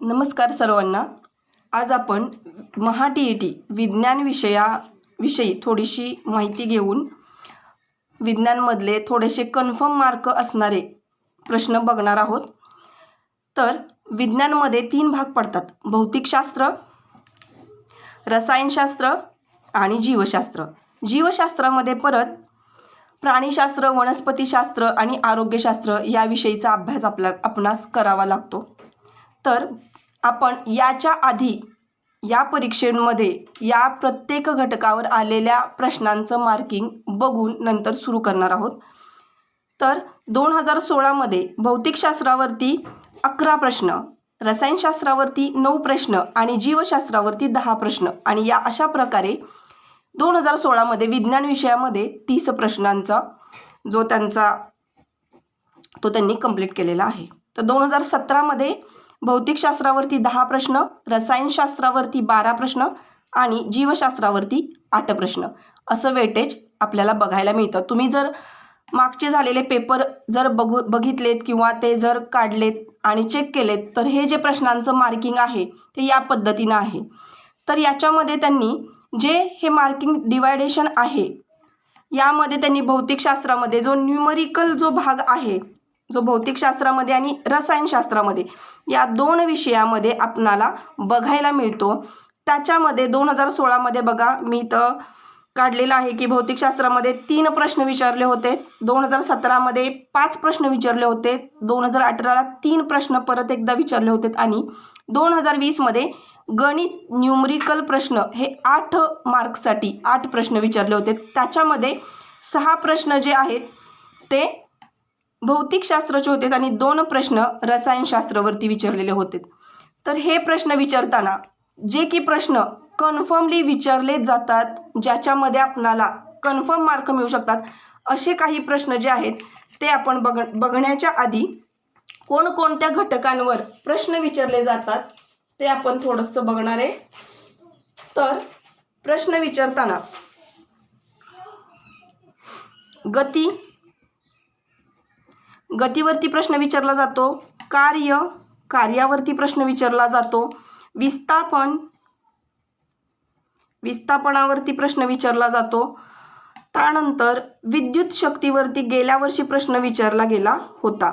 नमस्कार सर्वांना. आज आपण महा-टी-ई-टी विज्ञान विषयी थोडीशी माहिती घेऊन विज्ञानमधले थोडेसे कन्फर्म मार्क असणारे प्रश्न बघणार आहोत. तर विज्ञानमध्ये 3 भाग पडतात: भौतिकशास्त्र, रसायनशास्त्र आणि जीवशास्त्र. जीवशास्त्रामध्ये परत प्राणीशास्त्र, वनस्पतीशास्त्र आणि आरोग्यशास्त्र याविषयीचा अभ्यास आपणास करावा लागतो. तर आपण याच्या आधी या परीक्षेमध्ये या प्रत्येक घटकावर आलेल्या प्रश्नांचं मार्किंग बघून नंतर सुरू करणार आहोत. तर 2016मध्ये भौतिकशास्त्रावरती 11 प्रश्न, रसायनशास्त्रावरती 9 प्रश्न आणि जीवशास्त्रावरती 10 प्रश्न आणि या अशा प्रकारे 2016मध्ये विज्ञान विषयामध्ये 30 प्रश्नांचा जो त्यांनी कंप्लीट केलेला आहे. तर 2017मध्ये भौतिकशास्त्रावरती 10 प्रश्न, रसायनशास्त्रावरती 12 प्रश्न आणि जीवशास्त्रावरती 8 प्रश्न असं वेटेज आपल्याला बघायला मिळतं. तुम्ही जर मागचे झालेले पेपर जर बघितलेत किंवा ते जर काढलेत आणि चेक केलेत तर हे जे प्रश्नांचं मार्किंग आहे ते या पद्धतीनं आहे. तर याच्यामध्ये त्यांनी जे हे मार्किंग डिवायडेशन आहे यामध्ये त्यांनी भौतिकशास्त्रामध्ये जो न्यूमरिकल जो भाग आहे, जो भौतिकशास्त्रामध्ये आणि रसायनशास्त्रामध्ये या 2 विषयामध्ये आपणाला बघायला मिळतो. त्याच्यामध्ये 2016मध्ये बघा मी तर काढलेलं आहे की भौतिकशास्त्रामध्ये 3 प्रश्न विचारले होते, 2017मध्ये 5 प्रश्न विचारले होते, 2018ला 3 प्रश्न परत एकदा विचारले होते आणि 2020मध्ये गणित न्यूमरिकल प्रश्न हे 8 मार्क्ससाठी 8 प्रश्न विचारले होते. त्याच्यामध्ये 6 प्रश्न जे आहेत ते भौतिकशास्त्राचे होते आणि 2 प्रश्न रसायनशास्त्रावरती विचारलेले होते. तर हे प्रश्न विचारताना जे की प्रश्न कन्फर्मली विचारले जातात, ज्याच्यामध्ये आपणाला कन्फर्म मार्क मिळू शकतात, असे काही प्रश्न जे आहेत ते आपण बघण्याच्या आधी कोणकोणत्या घटकांवर प्रश्न विचारले जातात ते आपण थोडंसं बघणार आहे. तर प्रश्न विचारताना गतीवरती प्रश्न विचारला जातो, कार्यावरती प्रश्न विचारला जातो, विस्थापनावरती प्रश्न विचारला जातो. त्यानंतर विद्युत शक्तीवरती गेल्या वर्षी प्रश्न विचारला गेला होता,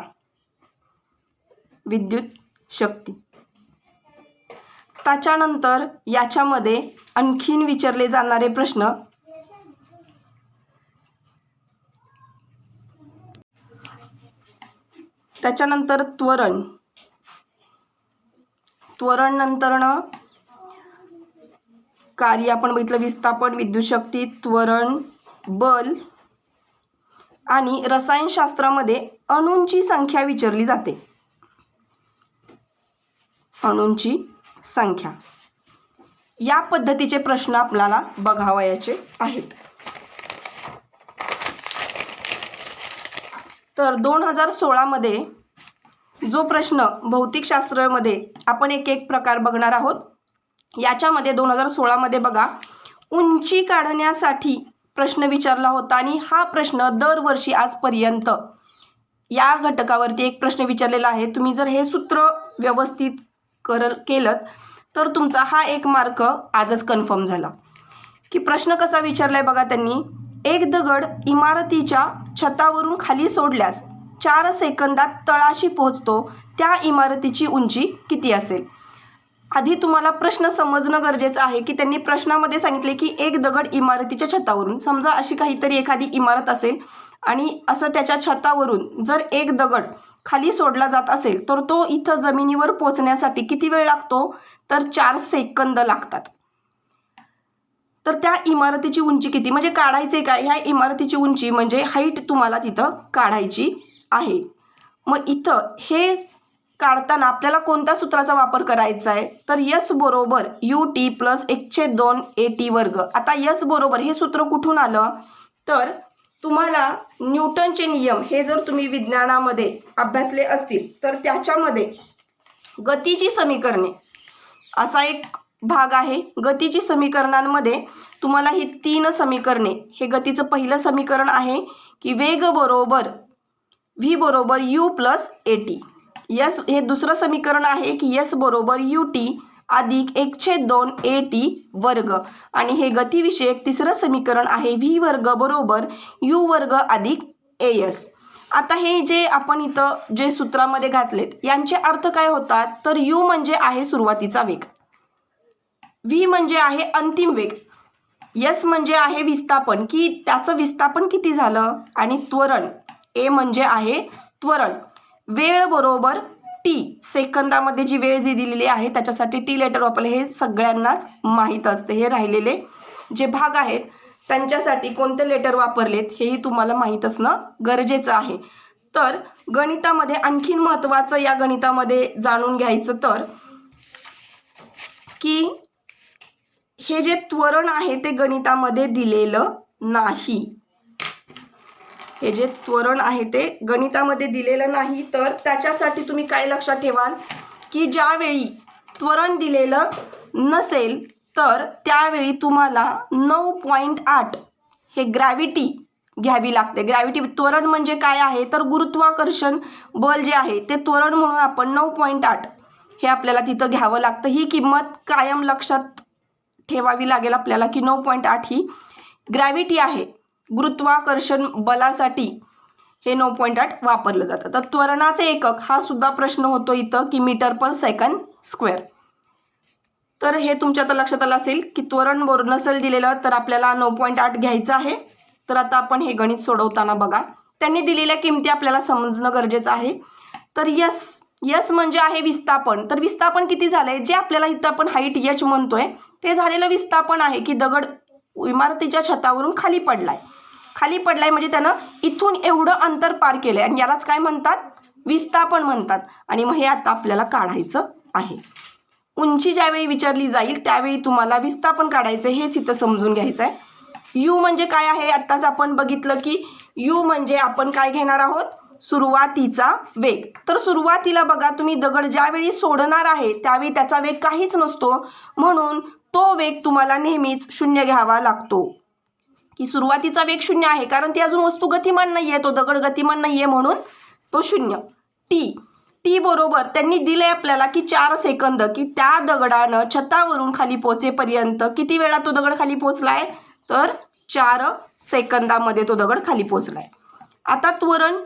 विद्युत शक्ती. त्याच्यानंतर याच्यामध्ये आणखीन विचारले जाणारे प्रश्न त्याच्यानंतर त्वरण नंतरनं कार्य आपण बघितलं, विस्थापन, विद्युत शक्ती, त्वरण, बल आणि रसायनशास्त्रामध्ये अणूंची संख्या विचारली जाते, अणूंची संख्या. या पद्धतीचे प्रश्न आपल्याला बघावयाचे आहेत. तर 2016मध्ये जो प्रश्न भौतिकशास्त्रामध्ये आपण एक प्रकार बघणार आहोत. याच्यामध्ये 2016मध्ये बघा उंची काढण्यासाठी प्रश्न विचारला होता आणि हा प्रश्न दरवर्षी आजपर्यंत या घटकावरती एक प्रश्न विचारलेला आहे. तुम्ही जर हे सूत्र व्यवस्थित केलं तर तुमचा हा 1 मार्क आजच कन्फर्म झाला. की प्रश्न कसा विचारलाय बघा त्यांनी, एक दगड इमारतीच्या छतावरून खाली सोडल्यास 4 सेकंदात तळाशी पोहोचतो, त्या इमारतीची उंची किती असेल? आधी तुम्हाला प्रश्न समजणं गरजेचं आहे की त्यांनी प्रश्नामध्ये सांगितले की एक दगड इमारतीच्या छतावरून, समजा अशी काहीतरी एखादी इमारत असेल आणि असं त्याच्या छतावरून जर एक दगड खाली सोडला जात असेल तर तो इथं जमिनीवर पोहोचण्यासाठी किती वेळ लागतो? तर 4 सेकंद लागतात. तर त्या इमारतीची उंची किती म्हणजे काढायचे काय? ह्या इमारतीची उंची म्हणजे हाईट तुम्हाला तिथं काढायची आहे. मग इथं हे काढताना आपल्याला कोणत्या सूत्राचा वापर करायचा आहे? तर S बरोबर UT + 1/2 AT वर्ग. आता S बरोबर हे सूत्र कुठून आलं? तर तुम्हाला न्यूटनचे नियम हे जर तुम्ही विज्ञानामध्ये अभ्यासले असतील तर त्याच्यामध्ये गतीची समीकरणे असा एक भाग आहे. गतीची समीकरणांमध्ये तुम्हाला ही 3 समीकरणे, हे गतीचं पहिलं समीकरण आहे की वेग बरोबर V बरोबर U + AT. यस हे दुसरं समीकरण आहे की यस बरोबर ut अधिक 1/2 at वर्ग आणि हे गतिविषयक तिसरं समीकरण आहे v वर्ग बरोबर u वर्ग अधिक as. आता हे जे आपण इथं जे सूत्रामध्ये घातलेत यांचे अर्थ काय होतात तर u म्हणजे आहे सुरुवातीचा वेग, v म्हणजे आहे अंतिम वेग, s म्हणजे आहे विस्थापन की त्याचं विस्थापन किती झालं आणि त्वरण a म्हणजे आहे त्वरण. वेळ बरोबर t सेकंदामध्ये जी वेळ जी दिलेली आहे त्याच्यासाठी टी लेटर वापरले हे सगळ्यांनाच माहीत असते. हे राहिलेले जे भाग आहेत त्यांच्यासाठी कोणते लेटर वापरलेत हेही तुम्हाला माहीत असणं गरजेचं आहे. तर गणितामध्ये आणखीन महत्त्वाचं या गणितामध्ये जाणून घ्यायचं तर की हे जे त्वरण आहे ते गणितामध्ये दिलेलं नाही. हे जे त्वरण आहे ते गणितामध्ये दिलेलं नाही. तर त्याच्यासाठी तुम्ही काय लक्षात ठेवाल की ज्यावेळी त्वरण दिलेलं नसेल तर त्यावेळी तुम्हाला 9.8 हे ग्रॅव्हिटी घ्यावी लागते. ग्रॅव्हिटी त्वरण म्हणजे काय आहे तर गुरुत्वाकर्षण बल जे आहे ते त्वरण म्हणून आपण 9.8 हे आपल्याला तिथं घ्यावं लागतं. ही किंमत कायम लक्षात ठेवावी लागेल आपल्याला की 9.8 ही ग्रॅव्हिटी आहे. गुरुत्वाकर्षण बलासाठी हे 9.8 वापरलं जातं. तर त्वरणाचे एकक हा सुद्धा प्रश्न होतो इथं की मीटर पर सेकंड स्क्वेअर. तर हे तुमच्या आता लक्षात आलं असेल की त्वरण नसेल दिलेलं तर आपल्याला 9.8 घ्यायचं आहे. तर आता आपण हे गणित सोडवताना बघा त्यांनी दिलेल्या किमती आपल्याला समजणं गरजेचं आहे. तर यस म्हणजे आहे विस्थापन. तर विस्थापन किती झालंय जे आपल्याला इथं आपण हाईट h म्हणतोय ते झालेलं विस्थापन आहे की दगड इमारतीच्या छतावरून खाली पडलाय म्हणजे त्यानं इथून एवढं अंतर पार केलंय आणि यालाच काय म्हणतात विस्थापन म्हणतात. आणि मग हे आता आपल्याला काढायचं आहे. उंची ज्यावेळी विचारली जाईल त्यावेळी तुम्हाला विस्थापन काढायचं हेच इथं समजून घ्यायचं आहे. यू म्हणजे काय आहे आत्ताच आपण बघितलं की यू म्हणजे आपण काय घेणार आहोत सुरुवातीचा वेग. तर सुरुवातीला बघा तुम्ही दगड ज्यावेळी सोडणार आहे त्यावेळी त्याचा वेग काहीच नसतो म्हणून तो वेग तुम्हाला नेहमीच 0 घ्यावा लागतो. की सुरुवातीचा वेग 0 आहे कारण ती अजून वस्तू गतिमान नाहीये, तो दगड गतिमान नाहीये म्हणून तो 0. टी बरोबर त्यांनी दिले आपल्याला की 4 सेकंद की त्या दगडानं छतावरून खाली पोहोचेपर्यंत किती वेळा तो दगड खाली पोहोचलाय तर 4 सेकंदामध्ये तो दगड खाली पोहोचलाय. आता त्वरण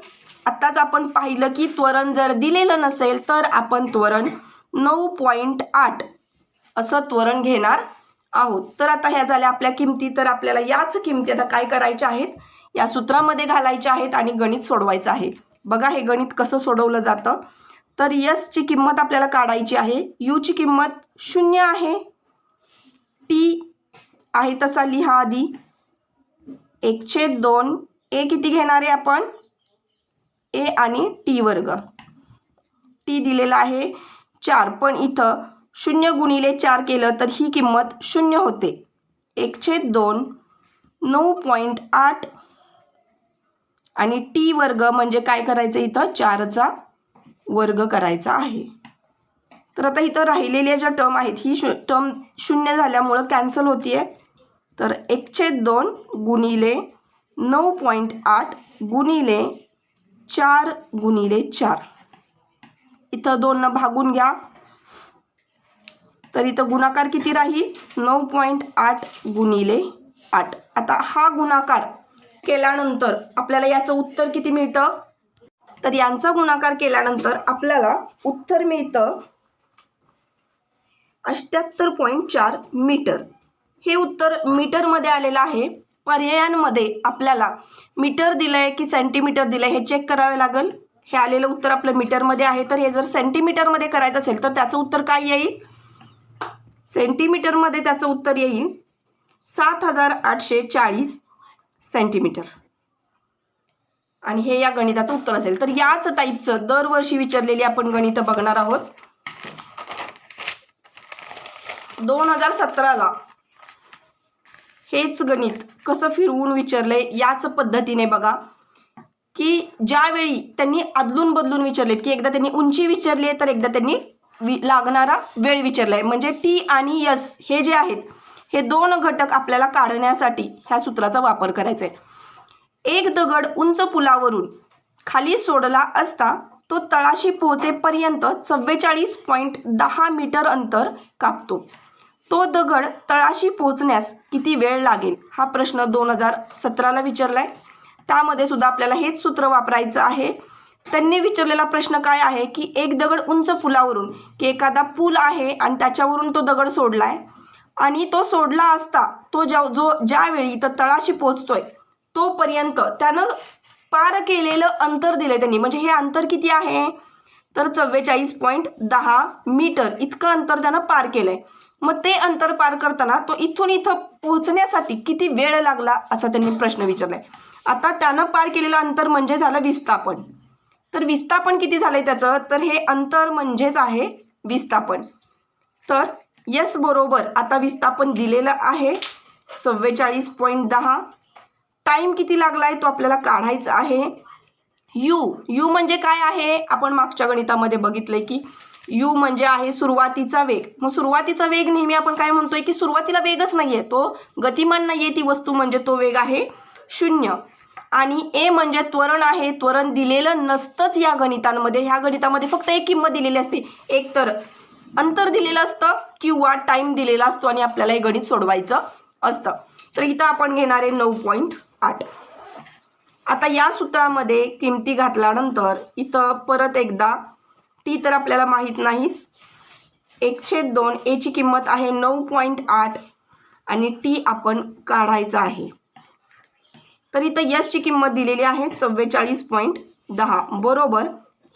आत्ताच आपण पाहिलं की त्वरण जर दिलेलं नसेल तर आपण त्वरण 9.8 असं त्वरण घेणार आहोत. तर आता ह्या झाल्या आपल्या किमती. तर आपल्याला याच किमती आता काय करायच्या आहेत या सूत्रामध्ये घालायच्या आहेत आणि गणित सोडवायचं आहे. बघा हे गणित कसं सोडवलं जातं. तर यस ची किंमत आपल्याला काढायची आहे. यू ची किंमत 0 आहे. टी आहे तसा लिहा आधी 1/2 ए किती घेणार आहे आपण ए आणि टी वर्ग. टी दिलेला आहे 4 पण इथं 0 गुणिले 4 केलं तर ही किंमत 0 होते. 1/2 9.8 आणि टी वर्ग म्हणजे काय करायचं इथं 4चा वर्ग करायचा आहे. तर आता इथं राहिलेल्या ज्या टर्म आहेत ही टर्म 0 झाल्यामुळं कॅन्सल होतीये. तर 1/2 गुणिले 9.8 गुणिले 4 गुणिले 4 इथं 2 भागून घ्या. तर इथं गुणाकार किती राहील 9.8 गुणिले 8. आता हा गुणाकार केल्यानंतर आपल्याला याचं उत्तर किती मिळतं तर यांचा गुणाकार केल्यानंतर आपल्याला उत्तर मिळतं 78.4 मीटर. हे उत्तर मीटरमध्ये आलेलं आहे. पर्यायांमध्ये आपल्याला मीटर दिलंय की सेंटीमीटर दिलंय हे चेक करावे लागेल. हे आलेलं उत्तर आपलं मीटरमध्ये आहे. तर हे जर सेंटीमीटरमध्ये करायचं असेल तर त्याचं उत्तर काय येईल सेंटीमीटरमध्ये त्याचं उत्तर येईल 7840 सेंटीमीटर. आणि हे या गणिताचं उत्तर असेल. तर याच टाईपचं दरवर्षी विचारलेली आपण गणितं बघणार आहोत. 2017ला हेच गणित कसं फिरवून विचारलंय याच पद्धतीने बघा की ज्यावेळी त्यांनी अदलून बदलून विचारलेत की एकदा त्यांनी उंची विचारली आहे तर एकदा त्यांनी लागणारा वेळ विचारलाय. म्हणजे टी आणि यस हे जे आहेत हे 2 घटक आपल्याला काढण्यासाठी ह्या सूत्राचा वापर करायचा आहे. एक दगड उंच पुलावरून खाली सोडला असता तो तळाशी पोहोचेपर्यंत 44.10 मीटर अंतर कापतो. तो दगड तळाशी पोहोचण्यास किती वेळ लागेल हा प्रश्न 2017ला विचारलाय. त्यामध्ये सुद्धा आपल्याला हेच सूत्र वापरायचं आहे. त्यांनी विचारलेला प्रश्न काय आहे की एक दगड उंच पुलावरून, की एखादा पूल आहे आणि त्याच्यावरून तो दगड सोडलाय आणि तो सोडला असता तो ज्यावेळी इथं तळाशी पोहोचतोय तोपर्यंत त्यानं पार केलेलं अंतर दिलंय त्यांनी. म्हणजे हे अंतर किती आहे तर 44.10 मीटर इतकं अंतर त्यानं पार केलंय. मग ते अंतर पार करताना तो इथून इथं पोहोचण्यासाठी किती वेळ लागला असा त्यांनी प्रश्न विचारलाय. आता त्यानं पार केलेलं अंतर म्हणजे झालं विस्थापन. तर विस्थापन किती झालंय त्याचं तर हे अंतर म्हणजेच आहे विस्थापन. तर यस बरोबर आता विस्थापन दिलेलं आहे 44.10. टाइम किती लागलाय तो आपल्याला काढायचा आहे. यू म्हणजे काय आहे आपण मागच्या गणितामध्ये बघितलंय की यू म्हणजे आहे सुरुवातीचा वेग. मग सुरुवातीचा वेग नेहमी आपण काय म्हणतोय की सुरुवातीला वेगच नाहीये, तो गतिमान नाहीये ती वस्तू, म्हणजे तो वेग आहे 0. आणि ए म्हणजे त्वरण आहे. त्वरण दिलेलं नसतंच या गणितांमध्ये. ह्या गणितामध्ये फक्त एक किंमत दिलेली असते, एक तर अंतर दिलेलं असतं किंवा टाइम दिलेला असतो आणि आपल्याला हे गणित सोडवायचं असतं. तर इथं आपण घेणार आहे 9.8. आता या सूत्रामध्ये किमती घातल्यानंतर इथं परत एकदा टी तर आपल्याला माहीत नाहीच, 1/2 ए ची किंमत आहे 9.8 आणि टी आपण काढायचा आहे. तर इथं यस ची किंमत दिलेली आहे 44.10 बरोबर.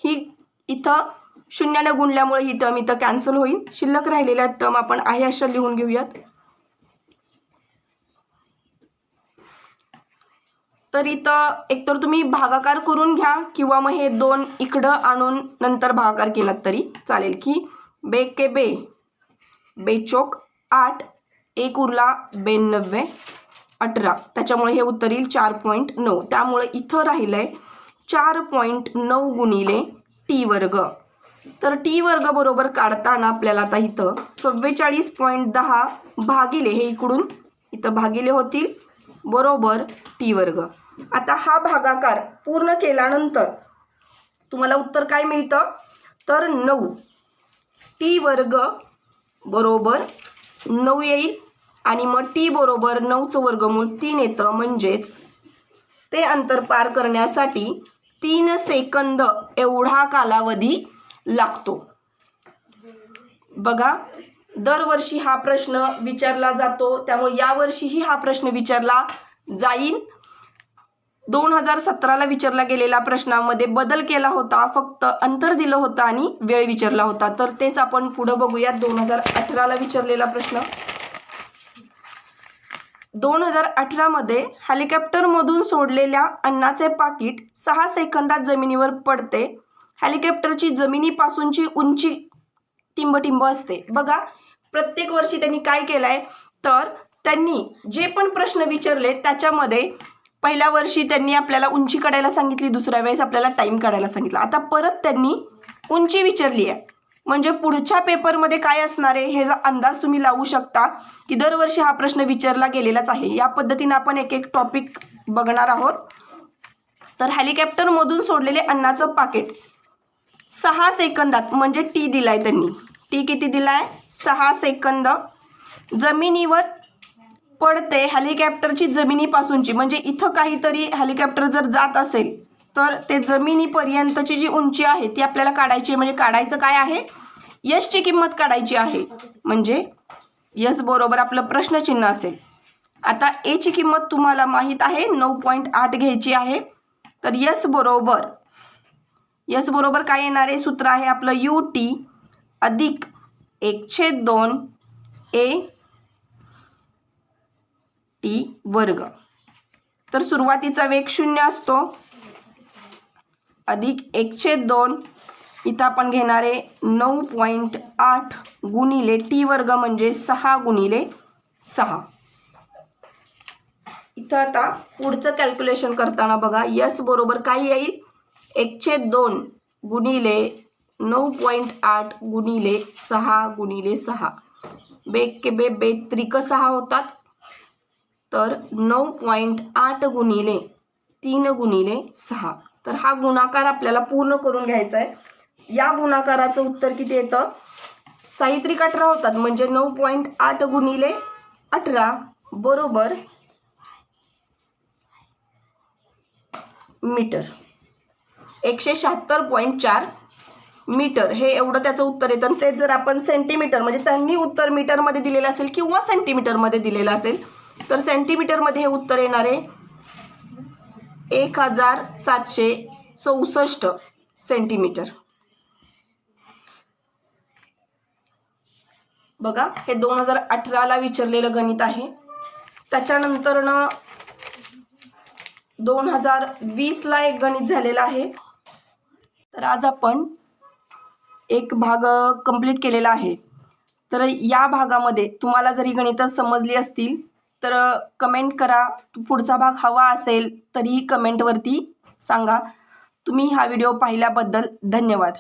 ही इथं 0ने गुणल्यामुळे ही टर्म इथं कॅन्सल होईल. शिल्लक राहिलेल्या टर्म आपण आहे अशा लिहून घेऊयात. तर इथं एकतर तुम्ही भागाकार करून घ्या किंवा मग हे 2 इकडं आणून नंतर भागाकार केलात तरी चालेल. की बेके बे, बेचोक 8, 1 उरला 92, 18. त्याच्यामुळे हे उत्तर येईल 4.9. त्यामुळे इथं राहिलंय 4.9 गुणिले टी वर्ग. तर टी वर्ग बरोबर काढताना आपल्याला आता इथं 44.10 भागिले हे इकडून इथं भागिले होतील बरोबर टी वर्ग. आता हा भागाकार पूर्ण केल्यानंतर तुम्हाला उत्तर काय मिळतं तर 9. टी वर्ग बरोबर 9 येईल आणि मग टी बरोबर 9चं वर्गमूळ 3 येतं. म्हणजेच ते अंतर पार करण्यासाठी 3 सेकंद एवढा कालावधी लागतो. बघा दरवर्षी हा प्रश्न विचारला जातो, त्यामुळे यावर्षीही हा प्रश्न विचारला जाईल. 2017ला विचारला गेलेला प्रश्नामध्ये बदल केला होता, फक्त अंतर दिलं होतं आणि वेळ विचारला होता. तर तेच आपण पुढे बघूयात. 2018ला विचारलेला प्रश्न. 2018 मध्ये हेलिकॉप्टरमधून सोडलेल्या अन्नाचे पाकिट 6 सेकंदात जमिनीवर पडते. हेलिकॉप्टरची जमिनीपासूनची उंची टिंब असते. बघा प्रत्येक वर्षी त्यांनी काय केलंय तर त्यांनी जे पण प्रश्न विचारले त्याच्यामध्ये पहिल्या वर्षी त्यांनी आपल्याला उंची काढायला सांगितली, दुसऱ्या वेळेस आपल्याला टाइम काढायला सांगितलं. आता परत त्यांनी उंची विचारली आहे. म्हणजे पुढच्या पेपरमध्ये काय असणार आहे हे अंदाज तुम्ही लावू शकता की दरवर्षी हा प्रश्न विचारला गेलेलाच आहे. या पद्धतीने आपण एक एक टॉपिक बघणार आहोत. तर हेलिकॉप्टरमधून सोडलेले अन्नाचं पाकिट 6 सेकंदात म्हणजे टी दिलाय त्यांनी. टी किती दिलाय 6 सेकंद जमिनीवर पडते. हेलिकॉप्टरची जमिनीपासूनची म्हणजे इथं काहीतरी हेलिकॉप्टर जर जात असेल तर ते जमिनीपर्यंतची जी उंची आहे ती आपल्याला काढायची आहे. म्हणजे काढायचं काय आहे यशची किंमत काढायची आहे. म्हणजे यश बरोबर आपलं प्रश्नचिन्ह असेल. आता ए ची किंमत तुम्हाला माहीत आहे 9.8 घ्यायची आहे. तर यश बरोबर काय येणार आहे सूत्र आहे आपलं यू टी अधिक 1/2 ए टी वर्ग. तर सुरुवातीचा वेग 0 असतो अधिक 1/2 इथं आपण घेणार आहे 9.8 गुणिले टी वर्ग म्हणजे 6 गुणिले 6. इथं आता पुढचं कॅल्क्युलेशन करताना बघा यस बरोबर काय येईल 1/2 गुणिले 9.8 गुणिले 6 गुणिले 6. बेक बे त्रिक 6 होतात. तर 9.8 गुणिले 3 गुणिले 6 तर हा गुणाकार आपल्याला पूर्ण करून घ्यायचा आहे। या गुणाकाराचं उत्तर किती येतं? साहित्रिक 18 होतात म्हणजे 9.8 गुणिले 18 बरोबर मीटर, 176.4 मीटर हे एवढं त्याचं उत्तर येतं। आणि तेच जर आपण सेंटीमीटर म्हणजे त्यांनी उत्तर मीटरमध्ये दिलेलं असेल किंवा सेंटीमीटरमध्ये दिलेलं असेल तर सेंटीमीटरमध्ये हे उत्तर येणार आहे 1764 सेंटीमीटर। बघा हे 2018ला विचारलेलं गणित आहे। त्याच्यानंतरनं 2020ला एक गणित झालेलं आहे। तर आज आपण एक भाग कंप्लीट केलेला आहे। तर या भागामध्ये तुम्हाला जरी गणितं समजली असतील तर कमेंट करा। पुढचा भाग हवा असेल तरीही कमेंटवरती सांगा। तुम्ही हा व्हिडिओ पाहिल्याबद्दल धन्यवाद।